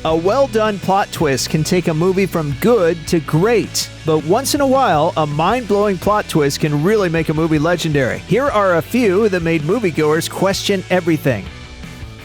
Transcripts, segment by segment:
A well-done plot twist can take a movie from good to great. But once in a while, a mind-blowing plot twist can really make a movie legendary. Here are a few that made moviegoers question everything.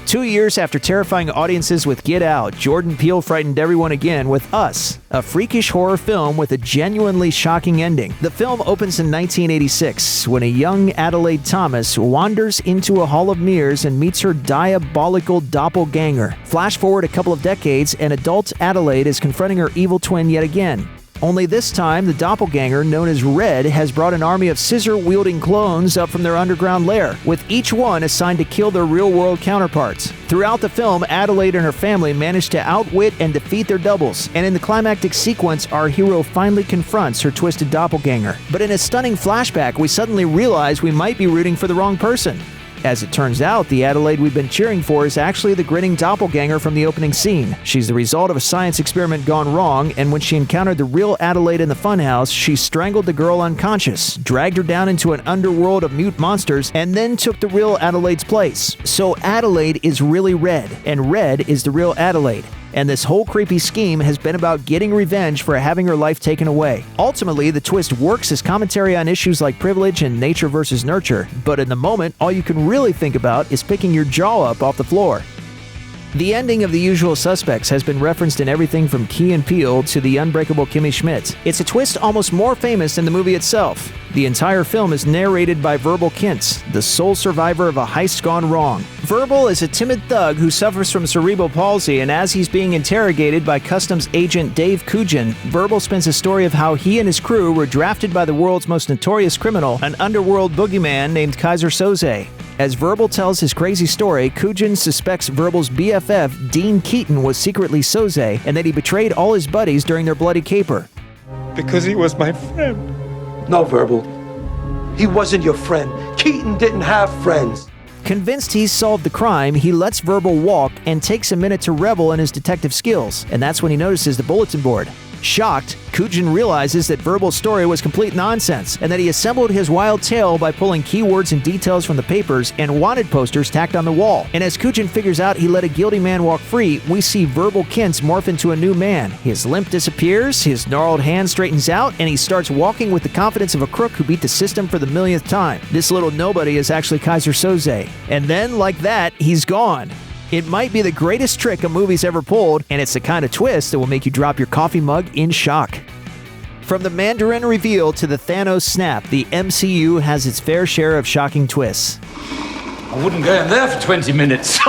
2 years after terrifying audiences with Get Out, Jordan Peele frightened everyone again with Us, a freakish horror film with a genuinely shocking ending. The film opens in 1986 when a young Adelaide Thomas wanders into a hall of mirrors and meets her diabolical doppelganger. Flash forward a couple of decades, and adult Adelaide is confronting her evil twin yet again. Only this time, the doppelganger, known as Red, has brought an army of scissor-wielding clones up from their underground lair, with each one assigned to kill their real-world counterparts. Throughout the film, Adelaide and her family manage to outwit and defeat their doubles, and in the climactic sequence, our hero finally confronts her twisted doppelganger. But in a stunning flashback, we suddenly realize we might be rooting for the wrong person. As it turns out, the Adelaide we've been cheering for is actually the grinning doppelganger from the opening scene. She's the result of a science experiment gone wrong, and when she encountered the real Adelaide in the funhouse, she strangled the girl unconscious, dragged her down into an underworld of mute monsters, and then took the real Adelaide's place. So Adelaide is really Red, and Red is the real Adelaide. And this whole creepy scheme has been about getting revenge for having her life taken away. Ultimately, the twist works as commentary on issues like privilege and nature versus nurture, but in the moment, all you can really think about is picking your jaw up off the floor. The ending of The Usual Suspects has been referenced in everything from Key and Peele to The Unbreakable Kimmy Schmidt. It's a twist almost more famous than the movie itself. The entire film is narrated by Verbal Kintz, the sole survivor of a heist gone wrong. Verbal is a timid thug who suffers from cerebral palsy, and as he's being interrogated by customs agent Dave Cugin, Verbal spins a story of how he and his crew were drafted by the world's most notorious criminal, an underworld boogeyman named Kaiser Soze. As Verbal tells his crazy story, Cugin suspects Verbal's BFF, Dean Keaton, was secretly Soze, and that he betrayed all his buddies during their bloody caper. Because he was my friend. No, Verbal. He wasn't your friend. Keaton didn't have friends. Convinced he's solved the crime, he lets Verbal walk and takes a minute to revel in his detective skills, and that's when he notices the bulletin board. Shocked, Cugin realizes that Verbal's story was complete nonsense and that he assembled his wild tale by pulling keywords and details from the papers and wanted posters tacked on the wall. And as Cugin figures out he let a guilty man walk free, we see Verbal Kintz morph into a new man. His limp disappears, his gnarled hand straightens out, and he starts walking with the confidence of a crook who beat the system for the millionth time. This little nobody is actually Kaiser Soze. And then, like that, he's gone. It might be the greatest trick a movie's ever pulled, and it's the kind of twist that will make you drop your coffee mug in shock. From the Mandarin reveal to the Thanos snap, the MCU has its fair share of shocking twists. I wouldn't go in there for 20 minutes.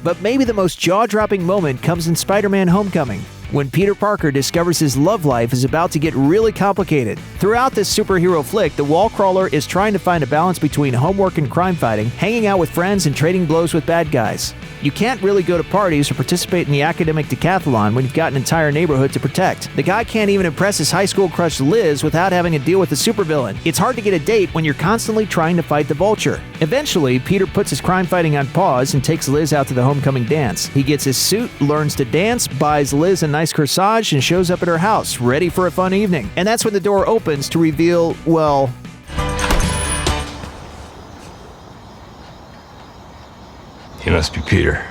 But maybe the most jaw-dropping moment comes in Spider-Man: Homecoming, when Peter Parker discovers his love life is about to get really complicated. Throughout this superhero flick, the wall crawler is trying to find a balance between homework and crime fighting, hanging out with friends, and trading blows with bad guys. You can't really go to parties or participate in the academic decathlon when you've got an entire neighborhood to protect. The guy can't even impress his high school crush Liz without having to deal with a supervillain. It's hard to get a date when you're constantly trying to fight the Vulture. Eventually, Peter puts his crime fighting on pause and takes Liz out to the homecoming dance. He gets his suit, learns to dance, buys Liz a nice corsage, and shows up at her house, ready for a fun evening. And that's when the door opens to reveal, well... He must be Peter.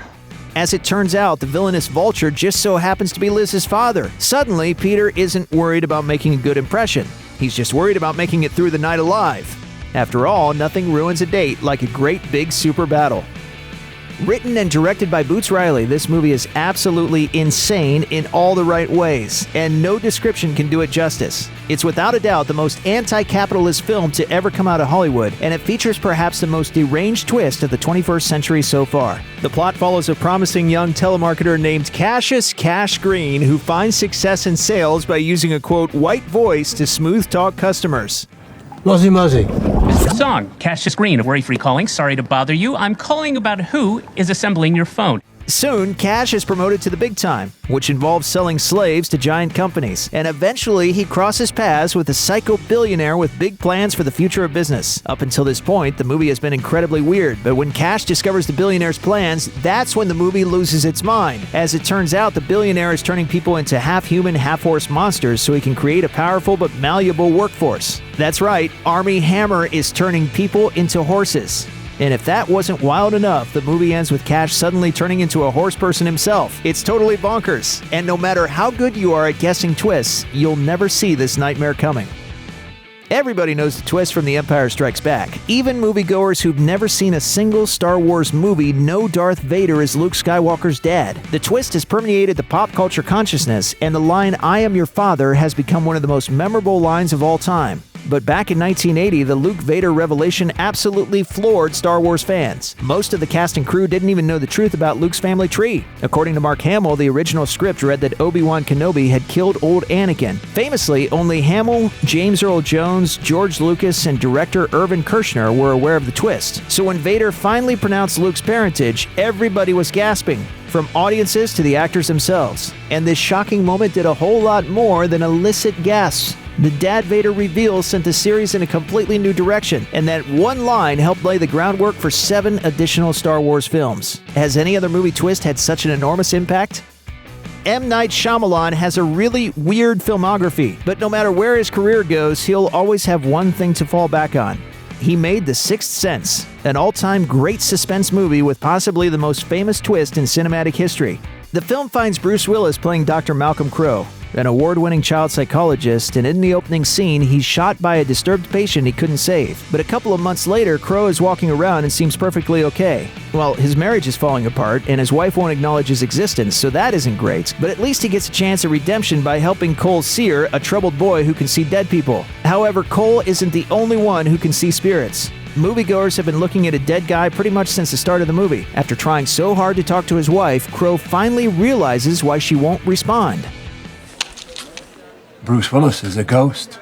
As it turns out, the villainous Vulture just so happens to be Liz's father. Suddenly, Peter isn't worried about making a good impression. He's just worried about making it through the night alive. After all, nothing ruins a date like a great big super battle. Written and directed by Boots Riley, this movie is absolutely insane in all the right ways, and no description can do it justice. It's without a doubt the most anti-capitalist film to ever come out of Hollywood, and it features perhaps the most deranged twist of the 21st century so far. The plot follows a promising young telemarketer named Cassius Cash Green who finds success in sales by using a, quote, white voice to smooth-talk customers. Muzzy Muzzy. Mr. Song, Cassius Green, worry-free calling. Sorry to bother you. I'm calling about who is assembling your phone. Soon, Cash is promoted to the big time, which involves selling slaves to giant companies, and eventually he crosses paths with a psycho billionaire with big plans for the future of business. Up until this point, the movie has been incredibly weird, but when Cash discovers the billionaire's plans, that's when the movie loses its mind. As it turns out, the billionaire is turning people into half-human, half-horse monsters so he can create a powerful but malleable workforce. That's right, Army Hammer is turning people into horses. And if that wasn't wild enough, the movie ends with Cash suddenly turning into a horse person himself. It's totally bonkers. And no matter how good you are at guessing twists, you'll never see this nightmare coming. Everybody knows the twist from The Empire Strikes Back. Even moviegoers who've never seen a single Star Wars movie know Darth Vader is Luke Skywalker's dad. The twist has permeated the pop culture consciousness, and the line, "I am your father," has become one of the most memorable lines of all time. But back in 1980, the Luke Vader revelation absolutely floored Star Wars fans. Most of the cast and crew didn't even know the truth about Luke's family tree. According to Mark Hamill, the original script read that Obi-Wan Kenobi had killed old Anakin. Famously, only Hamill, James Earl Jones, George Lucas, and director Irvin Kershner were aware of the twist. So when Vader finally pronounced Luke's parentage, everybody was gasping, from audiences to the actors themselves. And this shocking moment did a whole lot more than elicit gasps. The Dad Vader reveal sent the series in a completely new direction, and that one line helped lay the groundwork for 7 additional Star Wars films. Has any other movie twist had such an enormous impact? M. Night Shyamalan has a really weird filmography, but no matter where his career goes, he'll always have one thing to fall back on. He made The Sixth Sense, an all-time great suspense movie with possibly the most famous twist in cinematic history. The film finds Bruce Willis playing Dr. Malcolm Crowe, an award-winning child psychologist, and in the opening scene, he's shot by a disturbed patient he couldn't save. But a couple of months later, Crowe is walking around and seems perfectly okay. Well, his marriage is falling apart, and his wife won't acknowledge his existence, so that isn't great. But at least he gets a chance at redemption by helping Cole Sear, a troubled boy who can see dead people. However, Cole isn't the only one who can see spirits. Moviegoers have been looking at a dead guy pretty much since the start of the movie. After trying so hard to talk to his wife, Crowe finally realizes why she won't respond. Bruce Willis is a ghost.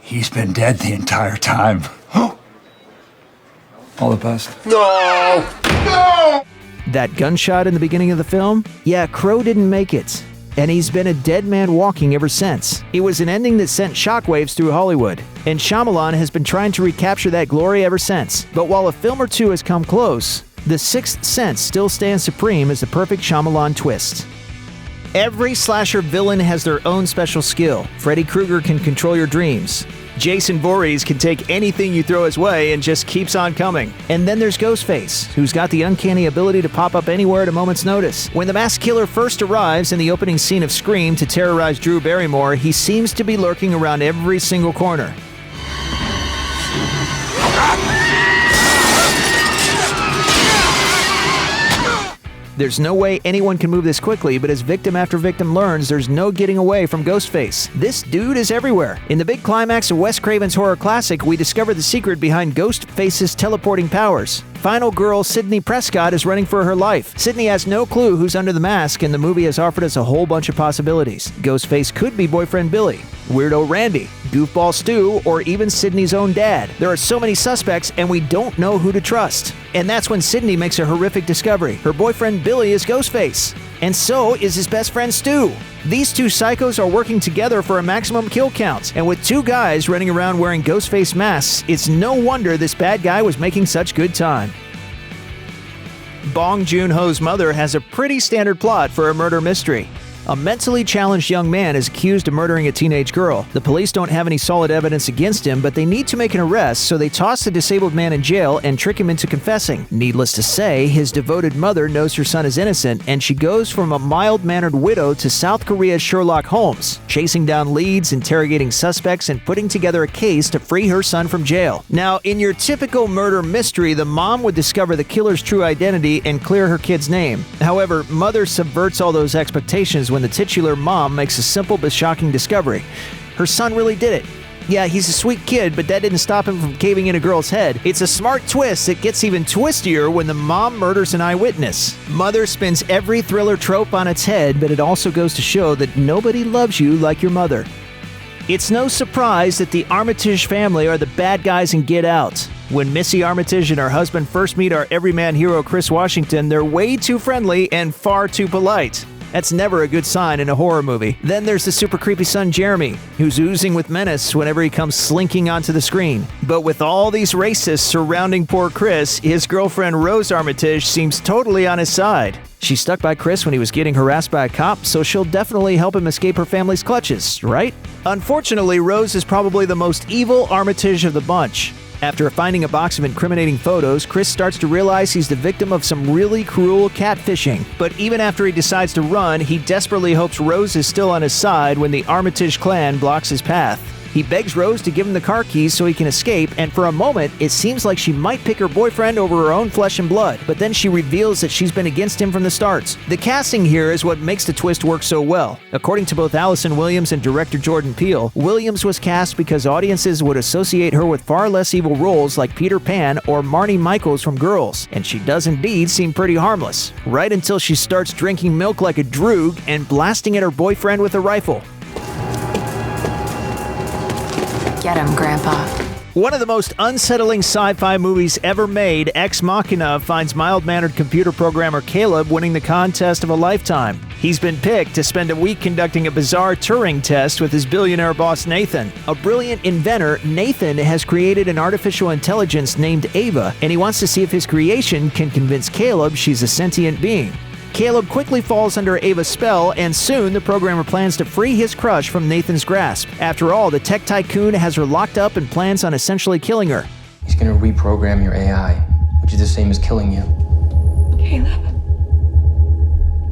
He's been dead the entire time. All the best. No! No! That gunshot in the beginning of the film? Yeah, Crowe didn't make it. And he's been a dead man walking ever since. It was an ending that sent shockwaves through Hollywood. And Shyamalan has been trying to recapture that glory ever since. But while a film or two has come close, The Sixth Sense still stands supreme as the perfect Shyamalan twist. Every slasher villain has their own special skill. Freddy Krueger can control your dreams. Jason Voorhees can take anything you throw his way and just keeps on coming. And then there's Ghostface, who's got the uncanny ability to pop up anywhere at a moment's notice. When the masked killer first arrives in the opening scene of Scream to terrorize Drew Barrymore, he seems to be lurking around every single corner. There's no way anyone can move this quickly, but as victim after victim learns, there's no getting away from Ghostface. This dude is everywhere. In the big climax of Wes Craven's horror classic, we discover the secret behind Ghostface's teleporting powers. Final girl Sidney Prescott is running for her life. Sidney has no clue who's under the mask, and the movie has offered us a whole bunch of possibilities. Ghostface could be boyfriend Billy, Weirdo Randy, Goofball Stu, or even Sidney's own dad. There are so many suspects, and we don't know who to trust. And that's when Sidney makes a horrific discovery. Her boyfriend Billy is Ghostface. And so is his best friend Stu. These two psychos are working together for a maximum kill count, and with 2 guys running around wearing Ghostface masks, it's no wonder this bad guy was making such good time. Bong Joon-ho's Mother has a pretty standard plot for a murder mystery. A mentally challenged young man is accused of murdering a teenage girl. The police don't have any solid evidence against him, but they need to make an arrest, so they toss the disabled man in jail and trick him into confessing. Needless to say, his devoted mother knows her son is innocent, and she goes from a mild-mannered widow to South Korea's Sherlock Holmes, chasing down leads, interrogating suspects, and putting together a case to free her son from jail. Now, in your typical murder mystery, the mom would discover the killer's true identity and clear her kid's name. However, Mother subverts all those expectations when the titular mom makes a simple but shocking discovery. Her son really did it. Yeah, he's a sweet kid, but that didn't stop him from caving in a girl's head. It's a smart twist that gets even twistier when the mom murders an eyewitness. Mother spins every thriller trope on its head, but it also goes to show that nobody loves you like your mother. It's no surprise that the Armitage family are the bad guys in Get Out. When Missy Armitage and her husband first meet our everyman hero Chris Washington, they're way too friendly and far too polite. That's never a good sign in a horror movie. Then there's the super creepy son Jeremy, who's oozing with menace whenever he comes slinking onto the screen. But with all these racists surrounding poor Chris, his girlfriend Rose Armitage seems totally on his side. She stuck by Chris when he was getting harassed by a cop, so she'll definitely help him escape her family's clutches, right? Unfortunately, Rose is probably the most evil Armitage of the bunch. After finding a box of incriminating photos, Chris starts to realize he's the victim of some really cruel catfishing. But even after he decides to run, he desperately hopes Rose is still on his side when the Armitage clan blocks his path. He begs Rose to give him the car keys so he can escape, and for a moment, it seems like she might pick her boyfriend over her own flesh and blood, but then she reveals that she's been against him from the start. The casting here is what makes the twist work so well. According to both Allison Williams and director Jordan Peele, Williams was cast because audiences would associate her with far less evil roles like Peter Pan or Marnie Michaels from Girls, and she does indeed seem pretty harmless, right until she starts drinking milk like a droog and blasting at her boyfriend with a rifle. Get him, Grandpa. One of the most unsettling sci-fi movies ever made, Ex Machina finds mild-mannered computer programmer Caleb winning the contest of a lifetime. He's been picked to spend a week conducting a bizarre Turing test with his billionaire boss Nathan. A brilliant inventor, Nathan has created an artificial intelligence named Ava, and he wants to see if his creation can convince Caleb she's a sentient being. Caleb quickly falls under Ava's spell, and soon the programmer plans to free his crush from Nathan's grasp. After all, the tech tycoon has her locked up and plans on essentially killing her. He's gonna reprogram your AI, which is the same as killing you. Caleb,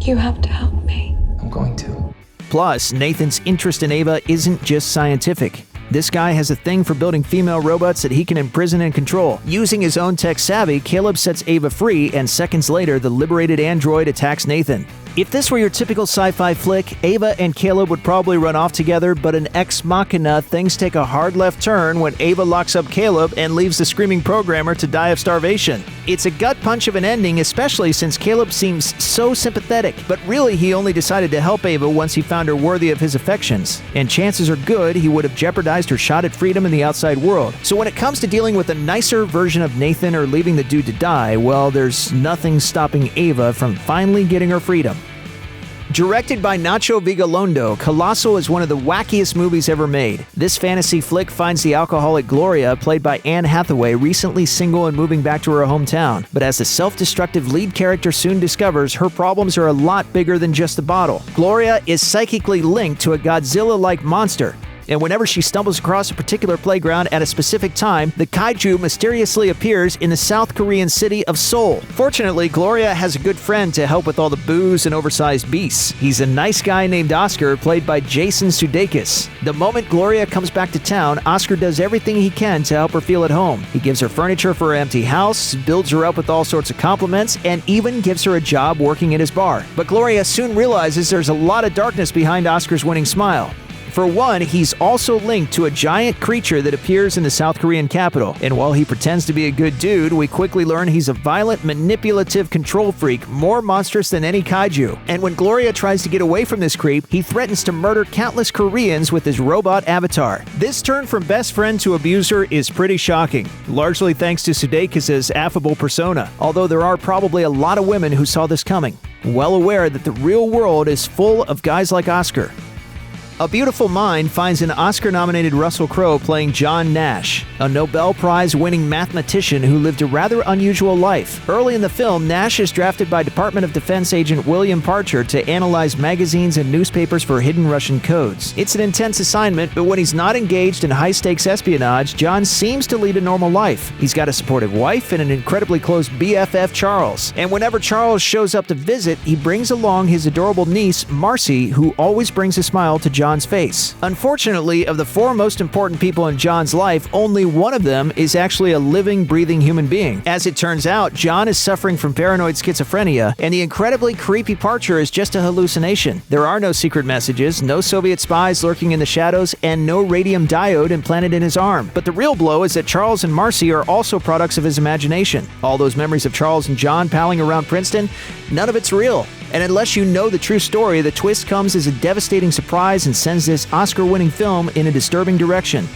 you have to help me. I'm going to. Plus, Nathan's interest in Ava isn't just scientific. This guy has a thing for building female robots that he can imprison and control. Using his own tech savvy, Caleb sets Ava free, and seconds later, the liberated android attacks Nathan. If this were your typical sci-fi flick, Ava and Caleb would probably run off together, but in Ex Machina, things take a hard left turn when Ava locks up Caleb and leaves the screaming programmer to die of starvation. It's a gut punch of an ending, especially since Caleb seems so sympathetic, but really he only decided to help Ava once he found her worthy of his affections, and chances are good he would have jeopardized her shot at freedom in the outside world. So when it comes to dealing with a nicer version of Nathan or leaving the dude to die, well, there's nothing stopping Ava from finally getting her freedom. Directed by Nacho Vigalondo, Colossal is one of the wackiest movies ever made. This fantasy flick finds the alcoholic Gloria, played by Anne Hathaway, recently single and moving back to her hometown. But as the self-destructive lead character soon discovers, her problems are a lot bigger than just the bottle. Gloria is psychically linked to a Godzilla-like monster, and whenever she stumbles across a particular playground at a specific time, the kaiju mysteriously appears in the South Korean city of Seoul. Fortunately, Gloria has a good friend to help with all the booze and oversized beasts. He's a nice guy named Oscar, played by Jason Sudeikis. The moment Gloria comes back to town, Oscar does everything he can to help her feel at home. He gives her furniture for her empty house, builds her up with all sorts of compliments, and even gives her a job working at his bar. But Gloria soon realizes there's a lot of darkness behind Oscar's winning smile. For one, he's also linked to a giant creature that appears in the South Korean capital, and while he pretends to be a good dude, we quickly learn he's a violent, manipulative control freak, more monstrous than any kaiju. And when Gloria tries to get away from this creep, he threatens to murder countless Koreans with his robot avatar. This turn from best friend to abuser is pretty shocking, largely thanks to Sudeikis' affable persona, although there are probably a lot of women who saw this coming, well aware that the real world is full of guys like Oscar. A Beautiful Mind finds an Oscar-nominated Russell Crowe playing John Nash, a Nobel Prize-winning mathematician who lived a rather unusual life. Early in the film, Nash is drafted by Department of Defense agent William Parcher to analyze magazines and newspapers for hidden Russian codes. It's an intense assignment, but when he's not engaged in high-stakes espionage, John seems to lead a normal life. He's got a supportive wife and an incredibly close BFF, Charles. And whenever Charles shows up to visit, he brings along his adorable niece, Marcy, who always brings a smile to John's face. Unfortunately, of the four most important people in John's life, only one of them is actually a living, breathing human being. As it turns out, John is suffering from paranoid schizophrenia, and the incredibly creepy Parcher is just a hallucination. There are no secret messages, no Soviet spies lurking in the shadows, and no radium diode implanted in his arm. But the real blow is that Charles and Marcy are also products of his imagination. All those memories of Charles and John palling around Princeton, none of it's real. And unless you know the true story, the twist comes as a devastating surprise and sends this Oscar-winning film in a disturbing direction.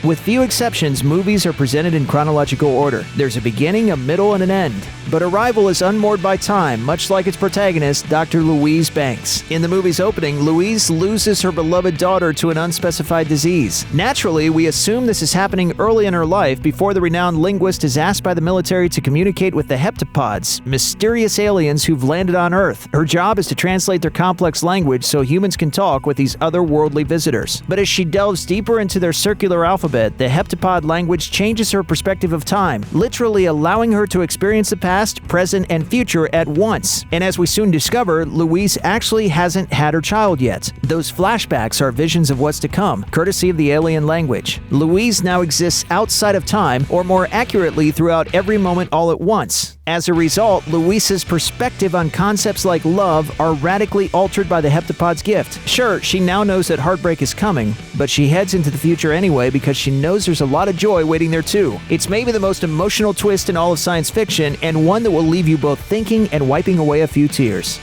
With few exceptions, movies are presented in chronological order. There's a beginning, a middle, and an end. But Arrival is unmoored by time, much like its protagonist, Dr. Louise Banks. In the movie's opening, Louise loses her beloved daughter to an unspecified disease. Naturally, we assume this is happening early in her life before the renowned linguist is asked by the military to communicate with the heptapods, mysterious aliens who've landed on Earth. Her job is to translate their complex language so humans can talk with these otherworldly visitors. But as she delves deeper into their circular alphabet, alphabet, the heptapod language changes her perspective of time, literally allowing her to experience the past, present, and future at once. And as we soon discover, Louise actually hasn't had her child yet. Those flashbacks are visions of what's to come, courtesy of the alien language. Louise now exists outside of time, or more accurately, throughout every moment all at once. As a result, Louise's perspective on concepts like love are radically altered by the heptapod's gift. Sure, she now knows that heartbreak is coming, but she heads into the future anyway because she knows there's a lot of joy waiting there too. It's maybe the most emotional twist in all of science fiction, and one that will leave you both thinking and wiping away a few tears.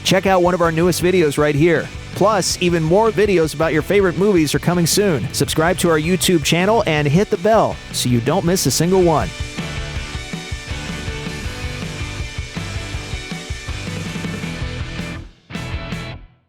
Check out one of our newest videos right here. Plus, even more videos about your favorite movies are coming soon. Subscribe to our YouTube channel and hit the bell so you don't miss a single one.